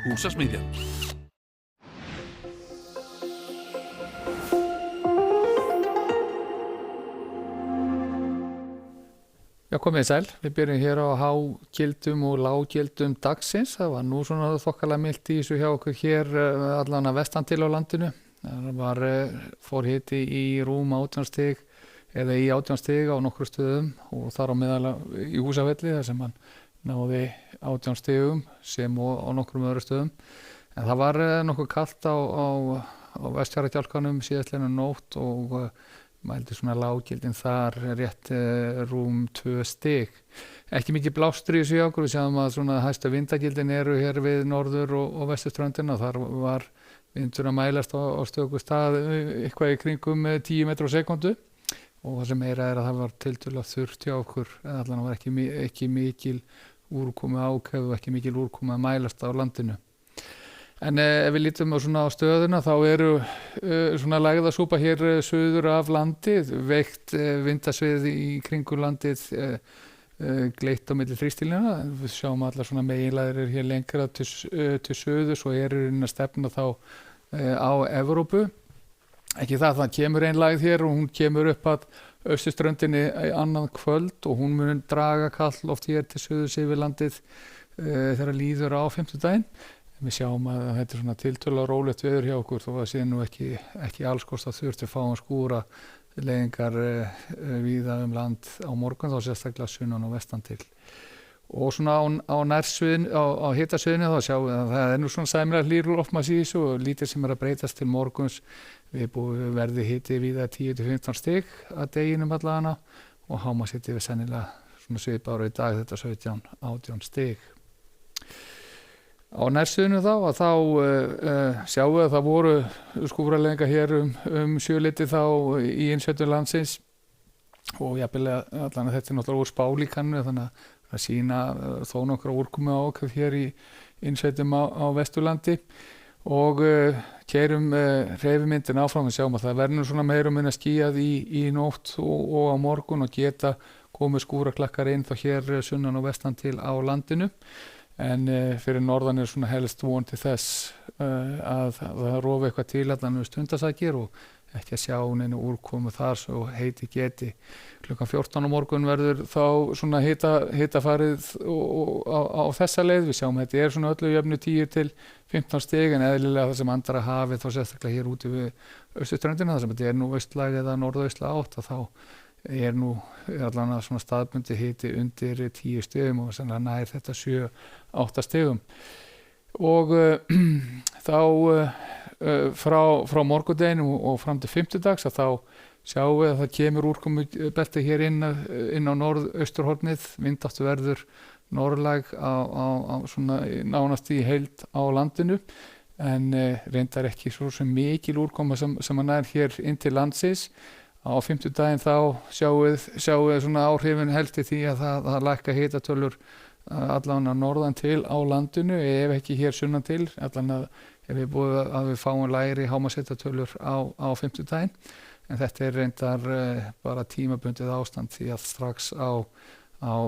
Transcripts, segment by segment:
Húsasmiðjan. Já, komið sæl. Við byrjum hér á hágildum og lággildum dagsins. Það var nú svona þokkalega milt í þessu hjá okkur hér allan að vestan til á landinu. Það var fór hiti í rúm 18 stig eða í 18 stig á nokkru stöðum og þar á meðal í Húsafelli þar sem hann náði 18 stigum sem og á nokkrum öðru stöðum. En það var nokkuð kalt á Vestfjarðakjálkanum síðastliðna nótt og mældi svona lággildin þar rétt rúm 2 stig. Ekki mikið blástur í þessu hjá okkur, við sjáum að svona hæstu vindagildin eru hér við norður og vesturströndina. Þar var vindur að mælast á stöku stað eitthvað í kringum 10 metrar á sekundu og það sem meira að það var tiltölulega þurrt hjá okkur, eða allan var ekki mikil úrkomu ákveð og ekki mikil úrkomu að mælast á landinu. En ef við lítum á stöðuna þá eru svona lægðasúpa hér suður af landið, veikt vindasvið í kringum landið gleitt á milli þrýstílina. Við sjáum allar svona meginlægðir hér lengra til suðurs og eru að stefna þá á Evrópu. Ekki það kemur ein lægð hér og hún kemur upp að austurströndinni annað kvöld og hún mun draga kallloft hér til suðurs yfir landið þegar líður á fimmtudaginn. Við sjáum að þetta er svona tiltölulega rólegt veður hjá okkur þó að sé nú ekki alls kostar þurft við fáum skúra leiðingar víða land á morgun þá sérstaklega sunnan og vestan til. Og svona á nærsviðinu, á hitasviðinu þá sjáum við að það er nú svona sæmilega hlýr loftmass í þessu og lítið sem að breytast til morguns. Við verði hiti víða 10-15 stig að deginum allavega og hámarkshiti við sennilega svona svipaður í dag þetta 17-18 stig. Á nærsviðinu þá sjáum við að það voru skúraleiðingar hér sjöleytið þá í innsveitum landsins og jafnvel allan að þetta er náttúrulega úr spálíkanu þannig að sýna þó nokkra úrkomu ákveð hér í innsveitum á Vesturlandi og keyrum hreyfimyndin áfram við sjáum að það verður svona meira og minna skýjað í nótt og á morgun og geta komið skúraklakkar inn þá hér sunnan og vestan til á landinu. En fyrir norðan svona helst von til þess að það rofi eitthvað til allan stundarsakir og ekki að sjá neinu úrkomu þar svo heiti geti. Klukkan 14 á morgun verður þá svona hitafarið á þessa leið. Við sjáum að þetta svona öllu jöfnu 10-15 stig en eðlilega það sem andra hafið þá sérstaklega hér úti við austurströndina þar sem þetta nú austlæg eða norðaustlæg átt að þá nú allan að svona staðbundi hiti undir 10 stigum og sennilega nær þetta 7-8 stigum og þá frá morgundeginu og fram til fimmtudags að þá sjáum við að það kemur úrkomubelti hér inn á norðausturhornið, vindáttu verður norðlæg á svona nánast í heild á landinu en reyndar ekki svo sem mikil úrkoma sem að nær hér inn til landsins. Á fimmtudaginn þá sjáum við svona áhrifin helst í því að það lækka hitatölur allan að norðan til á landinu ef ekki hér sunnan til allan að við fáum lægri hámarkshitatölur á fimmtudaginn en þetta er reyndar bara tímabundið ástand því að strax á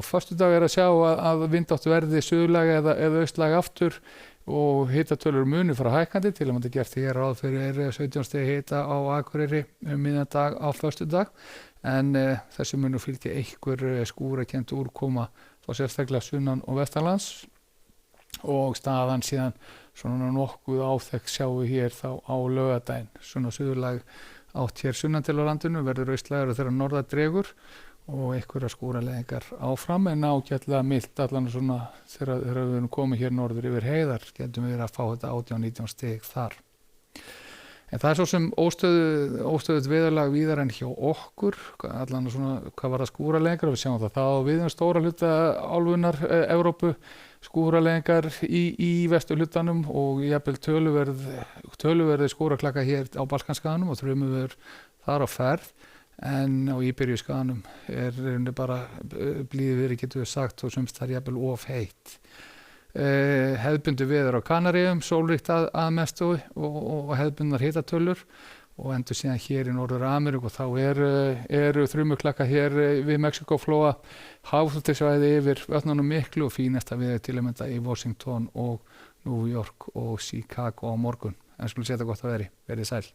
föstudag að sjá að vindáttu verði suðlæg eða austlæg aftur og hitatölur munu fara hækkandi til að maður gert hér ráð fyrir 17 stig hita á Akureyri miðjan dag á föstudag en þessu munu fylgja einhver skúrakennd úrkoma þá sérstaklega sunnan og vestanlands og staðan síðan svona nokkuð áþekk sjáum við hér þá á laugardaginn svona suðlæg átt hér sunnan til á landinu verður austlægur þegar norðar dregur og einhverja skúraleiðingar áfram en ágætlega milt allan svona þegar við erum komið hér norður yfir heiðar getum við að fá þetta 18-19 stig þar. En það er svo sem óstöðugt veðurlag víðar en hjá okkur allan svona hvað var það skúraleiðingar við sjáum það við stóra hluta álfunnar Evrópu skúraleiðingar í vesturhlutanum og jafnvel töluverði skúraklakka hér á Balkanskaganum og þrumuveður þar á ferð en á Íberíuskaganum bara blíðviðri getum við sagt og sumst þar jafnvel of heitt. Hefðbundu veður á Kanaríum, sólríkt að mestu og hefðbundnar hitatölur og endur síðan hér í Norður-Ameríku og þá eru þrumuklakka hér við Mexíkóflóa, háþrýstisvæði yfir vötnunum miklu og fínasta veður til að mynda í Washington og New York og Chicago á morgun. En skulum setja gott að veri. Verið sæl.